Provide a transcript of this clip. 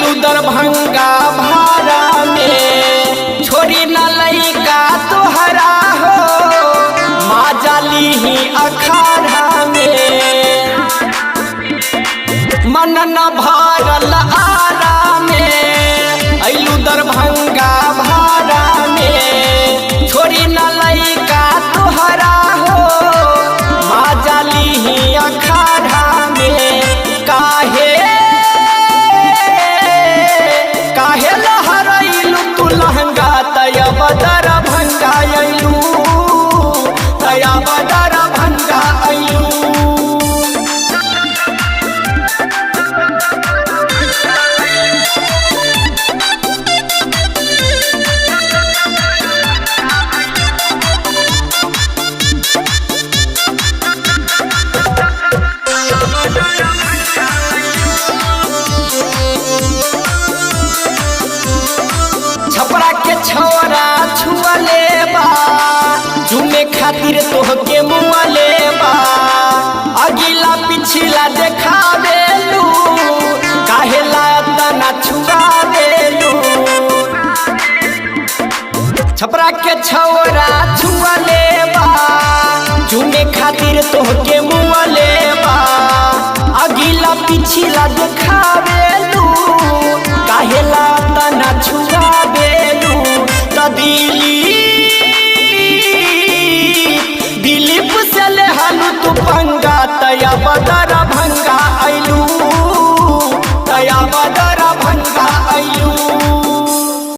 अइलू दरभंगा भाड़ा में छोरी न लइका तोहरा हो माँ जाली ही अखाड़ा में मन न भरल आरा में अइलू दरभंगा भाड़ा में छोरी न लइका तोहरा हो माँ जाली ही अखाड़ा में काहे लहरइलू तू लहंगा तयब दरभंगा अइलू तयब दरभंगा अइलू छपरा के छौरा छुअले बा झूमे खातिर तोहके मुअले बा अगिला पिछला देखावेलू काहेला तना छुआवेलू छपरा के छौरा छुअले बा झूमे खातिर तोहके मुअले बा अगिला पिछला देखावेलू काहेला तना छुआवेलू त दिलीप से ले हालू तू पंगा तयब